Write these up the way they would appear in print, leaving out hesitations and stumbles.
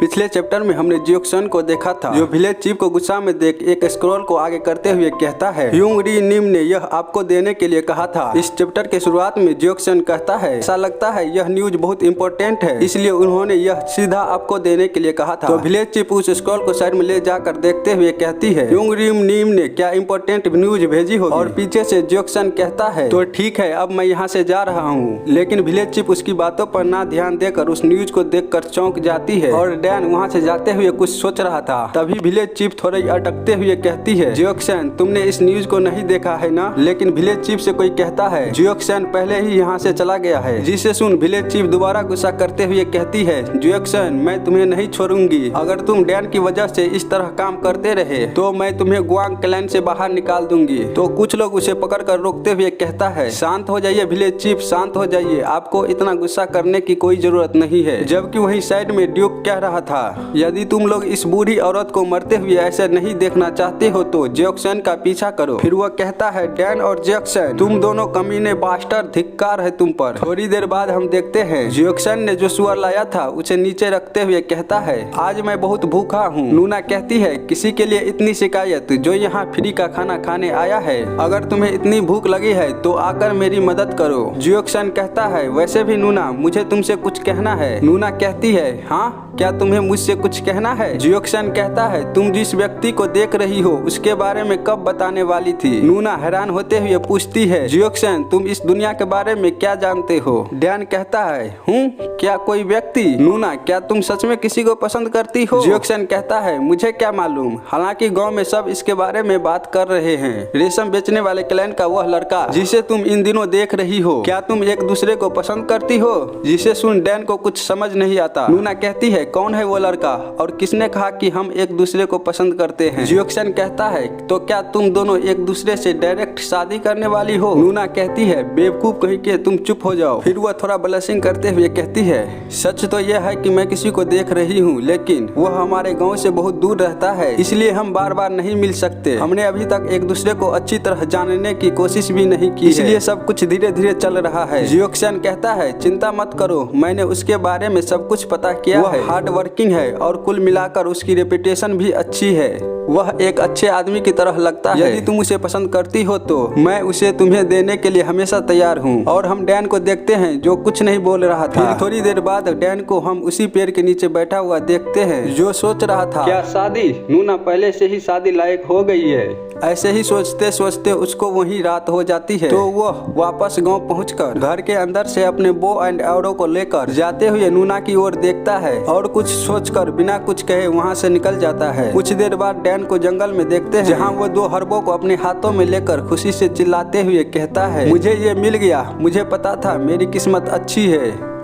पिछले चैप्टर में हमने जियोक्सन को देखा था, जो विलेज चीफ को गुस्सा में देख एक स्क्रॉल को आगे करते हुए कहता है, ह्यूंग री निम ने यह आपको देने के लिए कहा था। इस चैप्टर के शुरुआत में जियोक्सन कहता है, ऐसा लगता है यह न्यूज बहुत इंपॉर्टेंट है, इसलिए उन्होंने यह सीधा आपको देने के लिए कहा था। तो विलेज चीफ उस स्क्रॉल को साइड में ले जाकर देखते हुए कहती है, ह्यूंग री निम ने क्या इंपॉर्टेंट न्यूज भेजी होगी। और पीछे से जियोक्सन कहता है, तो ठीक है, अब मैं यहाँ से जा रहा हूँ। लेकिन विलेज चीफ उसकी बातों पर ना ध्यान देकर उस न्यूज को देखकर चौंक जाती है और डैन वहाँ से जाते हुए कुछ सोच रहा था। तभी विलेज चीफ थोड़ा अटकते हुए कहती है, जियोक्सन तुमने इस न्यूज को नहीं देखा है ना। लेकिन विलेज चीफ से कोई कहता है, जियोक्सन पहले ही यहाँ से चला गया है। जिसे सुन विलेज चीफ दोबारा गुस्सा करते हुए कहती है, जियोक्सन मैं तुम्हें नहीं छोड़ूंगी। अगर तुम डैन की वजह से इस तरह काम करते रहे तो मैं तुम्हें गुआंग क्लैन से बाहर निकाल दूंगी। तो कुछ लोग उसे पकड़ कर रोकते हुए कहता है, शांत हो जाइए विलेज चीफ, शांत हो जाइए, आपको इतना गुस्सा करने की कोई जरूरत नहीं है। जबकि वही साइड में ड्यूक कह रहा था, यदि तुम लोग इस बूढ़ी औरत को मरते हुए ऐसे नहीं देखना चाहते हो तो जियोक्सन का पीछा करो। फिर वह कहता है, डैन और जियोक्सन तुम दोनों कमीने बास्टर्ड, धिक्कार है तुम पर। थोड़ी देर बाद हम देखते हैं जियोक्सन ने जो सुअर लाया था उसे नीचे रखते हुए कहता है, आज मैं बहुत भूखा हूँ। नूना कहती है, किसी के लिए इतनी शिकायत जो यहाँ फ्री का खाना खाने आया है। अगर तुम्हें इतनी भूख लगी है तो आकर मेरी मदद करो। जियोक्सन कहता है, वैसे भी नूना मुझे तुमसे कुछ कहना है। नूना कहती है, हाँ क्या तुम्हें मुझसे कुछ कहना है। जियोक्सन कहता है, तुम जिस व्यक्ति को देख रही हो उसके बारे में कब बताने वाली थी। नूना हैरान होते हुए पूछती है, जियोक्सन तुम इस दुनिया के बारे में क्या जानते हो। डैन कहता है, क्या कोई व्यक्ति। नूना, क्या तुम सच में किसी को पसंद करती हो। जियोक्सन कहता है, मुझे क्या मालूम, हालांकि गांव में सब इसके बारे में बात कर रहे हैं। रेशम बेचने वाले क्लैन का वह लड़का जिसे तुम इन दिनों देख रही हो, क्या तुम एक दूसरे को पसंद करती हो। जिसे सुन डैन को कुछ समझ नहीं आता। नूना कहती है, कौन है वो लड़का और किसने कहा कि हम एक दूसरे को पसंद करते हैं। जियोक्सन कहता है, तो क्या तुम दोनों एक दूसरे से डायरेक्ट शादी करने वाली हो। नूना कहती है, बेवकूफ कहीं के, तुम चुप हो जाओ। फिर वह थोड़ा ब्लशिंग करते हुए कहती है, सच तो यह है कि मैं किसी को देख रही हूँ, लेकिन वह हमारे गाँव से बहुत दूर रहता है, इसलिए हम बार बार नहीं मिल सकते। हमने अभी तक एक दूसरे को अच्छी तरह जानने की कोशिश भी नहीं की, इसलिए सब कुछ धीरे धीरे चल रहा है। जियोक्सन कहता है, चिंता मत करो, मैंने उसके बारे में सब कुछ पता किया है। हार्ड वर्किंग है और कुल मिलाकर उसकी रेपुटेशन भी अच्छी है। वह एक अच्छे आदमी की तरह लगता है। यदि तुम उसे पसंद करती हो तो मैं उसे तुम्हें देने के लिए हमेशा तैयार हूँ। और हम डैन को देखते हैं जो कुछ नहीं बोल रहा था। फिर थोड़ी देर बाद डैन को हम उसी पेड़ के नीचे बैठा हुआ देखते हैं जो सोच रहा था, क्या शादी। नूना पहले से ही शादी लायक हो गई है। ऐसे ही सोचते सोचते उसको वही रात हो जाती है। तो वह वापस गांव पहुंचकर घर के अंदर से अपने बो एंड एरो को लेकर जाते हुए नूना की ओर देखता है और कुछ सोचकर बिना कुछ कहे वहां से निकल जाता है। कुछ देर बाद डैन को जंगल में देखते हैं, जहां वो 2 हरबों को अपने हाथों में लेकर खुशी से चिल्लाते हुए कहता है, मुझे ये मिल गया, मुझे पता था मेरी किस्मत अच्छी है।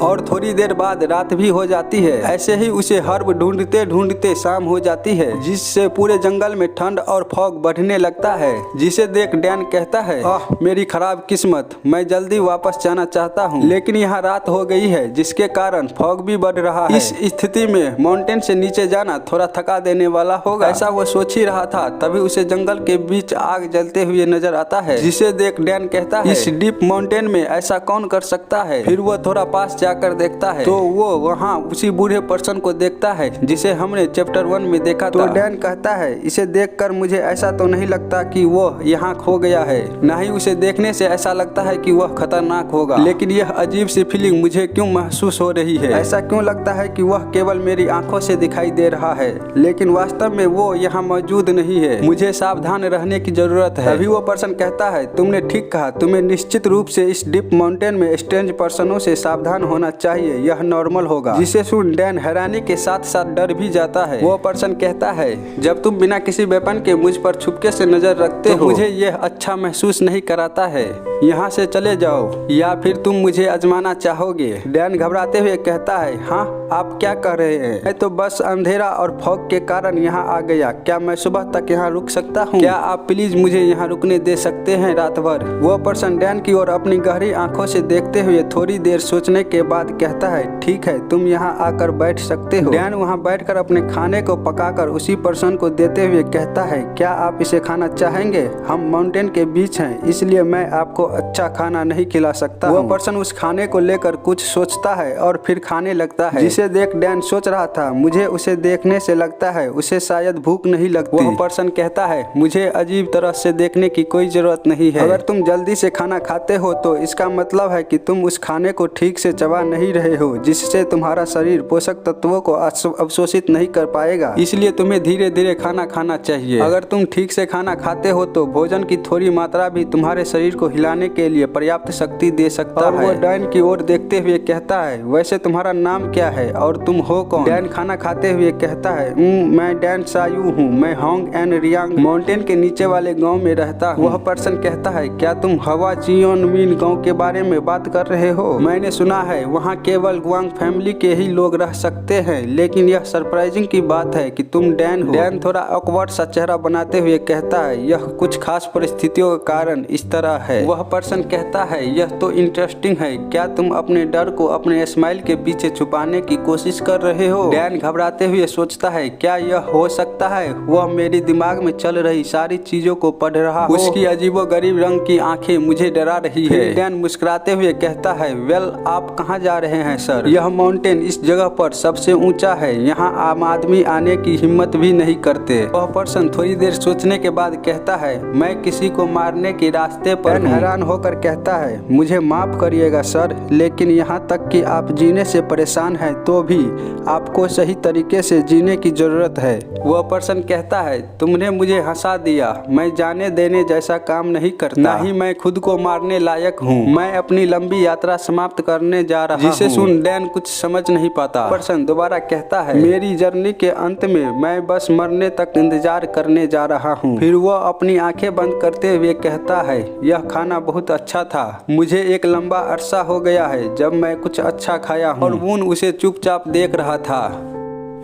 और थोड़ी देर बाद रात भी हो जाती है। ऐसे ही उसे हर्ब ढूंढते ढूंढते शाम हो जाती है, जिससे पूरे जंगल में ठंड और फॉग बढ़ने लगता है। जिसे देख डैन कहता है, आह मेरी खराब किस्मत, मैं जल्दी वापस जाना चाहता हूँ, लेकिन यहाँ रात हो गई है जिसके कारण फॉग भी बढ़ रहा है। इस स्थिति में माउंटेन से नीचे जाना थोड़ा थका देने वाला होगा, ऐसा वो सोच ही रहा था। तभी उसे जंगल के बीच आग जलते हुए नजर आता है, जिसे देख डैन कहता है, इस डीप माउंटेन में ऐसा कौन कर सकता है। फिर वो थोड़ा पास जाकर देखता है तो वो वहाँ उसी बूढ़े पर्सन को देखता है जिसे हमने चैप्टर 1 में देखा था। तो डैन कहता है, इसे देखकर मुझे ऐसा तो नहीं लगता कि वो यहाँ खो गया है, न ही उसे देखने से ऐसा लगता है कि वह खतरनाक होगा। लेकिन यह अजीब सी फीलिंग मुझे क्यों महसूस हो रही है। ऐसा क्यों लगता है कि वह केवल मेरी आंखों से दिखाई दे रहा है, लेकिन वास्तव में वो यहाँ मौजूद नहीं है। मुझे सावधान रहने की जरूरत है। तभी वो पर्सन कहता है, तुमने ठीक कहा, तुम्हें निश्चित रूप से इस डीप माउंटेन में स्ट्रेंज पर्सनों से सावधान होना चाहिए, यह नॉर्मल होगा। जिसे सुन डैन हैरानी के साथ साथ डर भी जाता है। वो पर्सन कहता है, जब तुम बिना किसी वेपन के मुझ पर छुपके से नजर रखते हो मुझे यह अच्छा महसूस नहीं कराता है। यहाँ से चले जाओ या फिर तुम मुझे आजमाना चाहोगे। डैन घबराते हुए कहता है, हाँ आप क्या कह रहे हैं, मैं तो बस अंधेरा और फॉग के कारण यहाँ आ गया। क्या मैं सुबह तक यहाँ रुक सकता हूँ? क्या आप प्लीज मुझे यहाँ रुकने दे सकते हैं रात भर? वो पर्सन डैन की ओर अपनी गहरी आंखों से देखते हुए थोड़ी देर सोचने के के बाद कहता है ठीक है, तुम यहाँ आकर बैठ सकते हो। डैन वहाँ बैठकर अपने खाने को पकाकर उसी पर्सन को देते हुए कहता है क्या आप इसे खाना चाहेंगे? हम माउंटेन के बीच हैं, इसलिए मैं आपको अच्छा खाना नहीं खिला सकता। वो पर्सन उस खाने को लेकर कुछ सोचता है और फिर खाने लगता है, जिसे देख डैन सोच रहा था मुझे उसे देखने से लगता है उसे शायद भूख नहीं लगती। वो पर्सन कहता है मुझे अजीब तरह से देखने की कोई जरूरत नहीं है। अगर तुम जल्दी से खाना खाते हो तो इसका मतलब है कि तुम उस खाने को ठीक से चबा नहीं रहे हो, जिससे तुम्हारा शरीर पोषक तत्वों को अवशोषित नहीं कर पाएगा। इसलिए तुम्हें धीरे धीरे खाना खाना चाहिए। अगर तुम ठीक से खाना खाते हो तो भोजन की थोड़ी मात्रा भी तुम्हारे शरीर को हिलाने के लिए पर्याप्त शक्ति दे सकता है। वो डैन की ओर देखते हुए कहता है वैसे तुम्हारा नाम क्या है और तुम हो कौन? डैन खाना खाते हुए कहता है मैं डैन सायू हूँ, मैं होंग एंड रियांग माउंटेन के नीचे वाले गांव में रहता हूँ। वह पर्सन कहता है क्या तुम हवा जियोनमिन गांव के बारे में बात कर रहे हो? मैंने सुना है वहाँ केवल गुआंग फैमिली के ही लोग रह सकते हैं, लेकिन यह सरप्राइजिंग की बात है कि तुम डैन हो। डैन थोड़ा ऑकवर्ड सा चेहरा बनाते हुए कहता है यह कुछ खास परिस्थितियों के कारण इस तरह है। वह पर्सन कहता है यह तो इंटरेस्टिंग है, क्या तुम अपने डर को अपने स्माइल के पीछे छुपाने की कोशिश कर रहे हो? डैन घबराते हुए सोचता है क्या यह हो सकता है वह मेरे दिमाग में चल रही सारी चीजों को पढ़ रहा हो? उसकी अजीबोगरीब रंग की आंखें मुझे डरा रही है। डैन मुस्कुराते हुए कहता है वेल आप कहाँ जा रहे हैं सर? यह माउंटेन इस जगह पर सबसे ऊंचा है, यहाँ आम आदमी आने की हिम्मत भी नहीं करते। वह पर्सन थोड़ी देर सोचने के बाद कहता है मैं किसी को मारने के रास्ते पर हैरान होकर कहता है मुझे माफ करिएगा सर, लेकिन यहाँ तक कि आप जीने से परेशान हैं तो भी आपको सही तरीके से जीने की जरूरत है। वह पर्सन कहता है तुमने मुझे हंसा दिया, मैं जाने देने जैसा काम नहीं करता, ना ही मैं खुद को मारने लायक हूँ। मैं अपनी लंबी यात्रा समाप्त करने जा रहा हूँ। जिसे सुन डैन कुछ समझ नहीं पाता। पर्सन दोबारा कहता है मेरी जर्नी के अंत में मैं बस मरने तक इंतजार करने जा रहा हूँ। फिर वह अपनी आंखें बंद करते हुए कहता है यह खाना बहुत अच्छा था, मुझे एक लंबा अरसा हो गया है जब मैं कुछ अच्छा खाया हूँ। और वून उसे चुपचाप देख रहा था।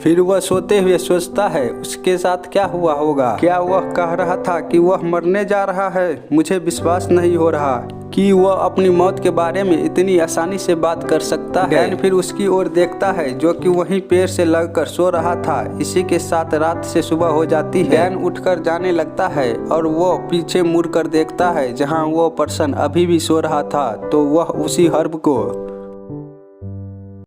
फिर वह सोते हुए सोचता है उसके साथ क्या हुआ होगा? क्या वह कह रहा था कि वह मरने जा रहा है? मुझे विश्वास नहीं हो रहा कि वह अपनी मौत के बारे में इतनी आसानी से बात कर सकता है। डैन फिर उसकी ओर देखता है जो कि वहीं पेड़ से लगकर सो रहा था। इसी के साथ रात से सुबह हो जाती है। डैन उठकर जाने लगता है और वो पीछे मुड़कर देखता है जहां वो पर्सन अभी भी सो रहा था, तो वह उसी हर्ब को